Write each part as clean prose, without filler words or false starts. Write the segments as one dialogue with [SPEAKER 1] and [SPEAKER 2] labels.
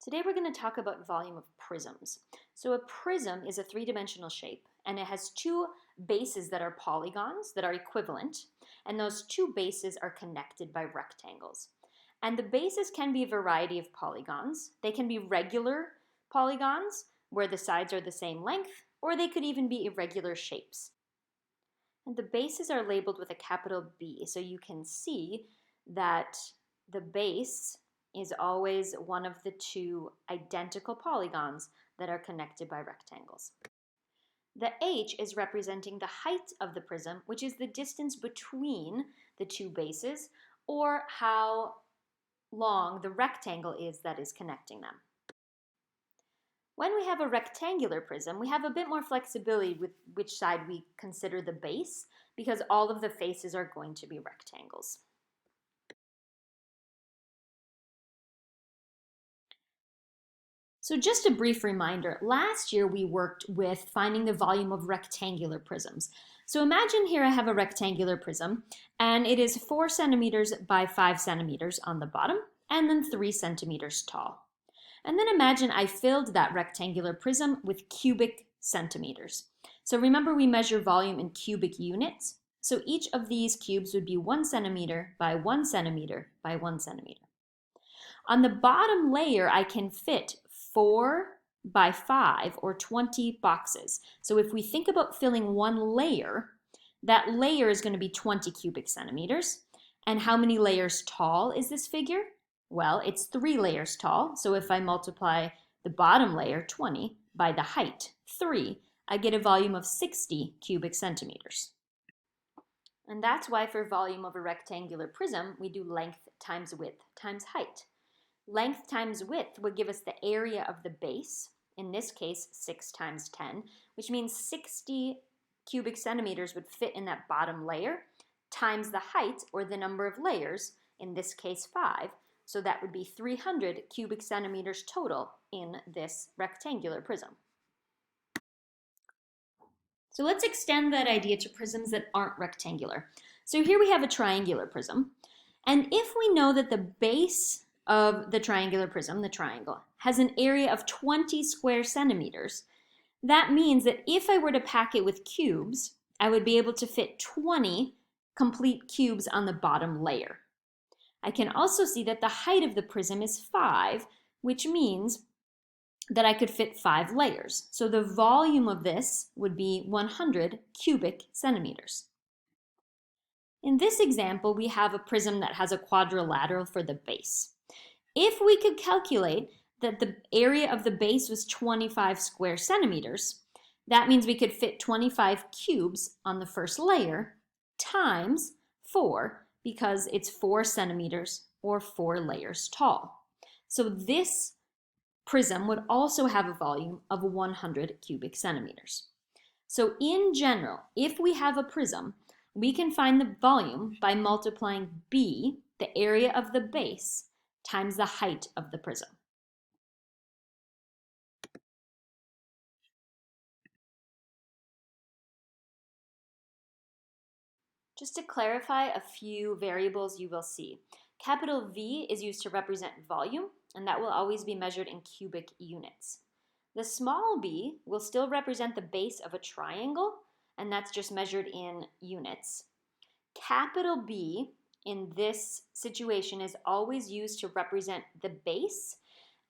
[SPEAKER 1] Today we're going to talk about volume of prisms. So a prism is a three-dimensional shape, and it has two bases that are polygons that are equivalent, and those two bases are connected by rectangles. And the bases can be a variety of polygons. They can be regular polygons, where the sides are the same length, or they could even be irregular shapes. And the bases are labeled with a capital B, so you can see that the base is always one of the two identical polygons that are connected by rectangles. The h is representing the height of the prism, which is the distance between the two bases, or how long the rectangle is that is connecting them. When we have a rectangular prism, we have a bit more flexibility with which side we consider the base, because all of the faces are going to be rectangles. So just a brief reminder, last year we worked with finding the volume of rectangular prisms. So imagine here I have a rectangular prism, and it is 4 centimeters by 5 centimeters on the bottom, and then 3 centimeters tall. And then imagine I filled that rectangular prism with cubic centimeters. So remember, we measure volume in cubic units. So each of these cubes would be 1 centimeter by 1 centimeter by 1 centimeter. On the bottom layer, I can fit 4 by 5 or 20 boxes. So if we think about filling one layer, that layer is going to be 20 cubic centimeters. And how many layers tall is this figure? Well, it's 3 layers tall. So if I multiply the bottom layer, 20, by the height, 3, I get a volume of 60 cubic centimeters. And that's why for volume of a rectangular prism, we do length times width times height. Length times width would give us the area of the base, in this case 6 times 10, which means 60 cubic centimeters would fit in that bottom layer, times the height, or the number of layers, in this case 5, so that would be 300 cubic centimeters total in this rectangular prism. So let's extend that idea to prisms that aren't rectangular. So here we have a triangular prism, and if we know that the base of the triangular prism, the triangle, has an area of 20 square centimeters, that means that if I were to pack it with cubes, I would be able to fit 20 complete cubes on the bottom layer. I can also see that the height of the prism is 5, which means that I could fit 5 layers. So the volume of this would be 100 cubic centimeters. In this example, we have a prism that has a quadrilateral for the base. If we could calculate that the area of the base was 25 square centimeters, that means we could fit 25 cubes on the first layer times 4, because it's 4 centimeters or 4 layers tall. So this prism would also have a volume of 100 cubic centimeters. So in general, if we have a prism, we can find the volume by multiplying B, the area of the base, times the height of the prism. Just to clarify a few variables you will see. Capital V is used to represent volume, and that will always be measured in cubic units. The small b will still represent the base of a triangle, and that's just measured in units. Capital B in this situation is always used to represent the base,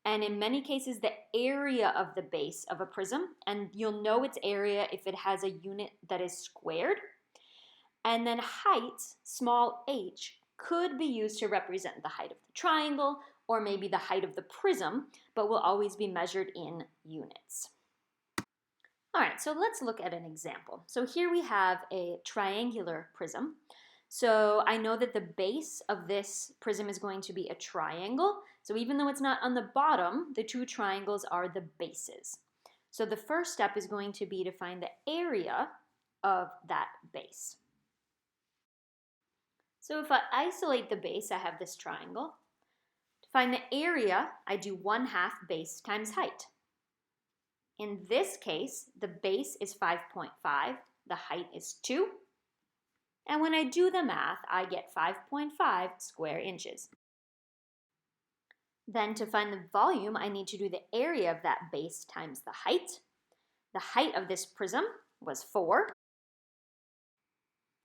[SPEAKER 1] and in many cases the area of the base of a prism, and you'll know its area if it has a unit that is squared. And then height, small h, could be used to represent the height of the triangle or maybe the height of the prism, but will always be measured in units. All right, so let's look at an example. So here we have a triangular prism. So I know that the base of this prism is going to be a triangle. So even though it's not on the bottom, the two triangles are the bases. So the first step is going to be to find the area of that base. So if I isolate the base, I have this triangle. To find the area, I do 1/2 base times height. In this case, the base is 5.5, the height is 2. And when I do the math, I get 5.5 square inches. Then to find the volume, I need to do the area of that base times the height. The height of this prism was 4.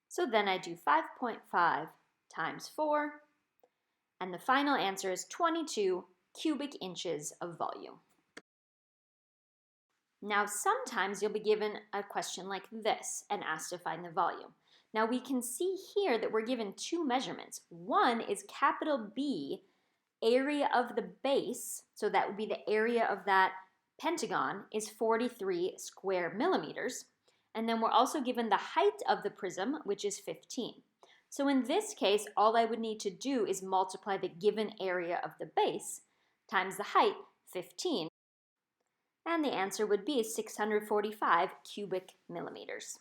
[SPEAKER 1] So then I do 5.5 times 4, and the final answer is 22 cubic inches of volume. Now, sometimes you'll be given a question like this and asked to find the volume. Now, we can see here that we're given two measurements. One is capital B, area of the base, so that would be the area of that pentagon, is 43 square millimeters. And then we're also given the height of the prism, which is 15. So in this case, all I would need to do is multiply the given area of the base times the height, 15. And the answer would be 645 cubic millimeters.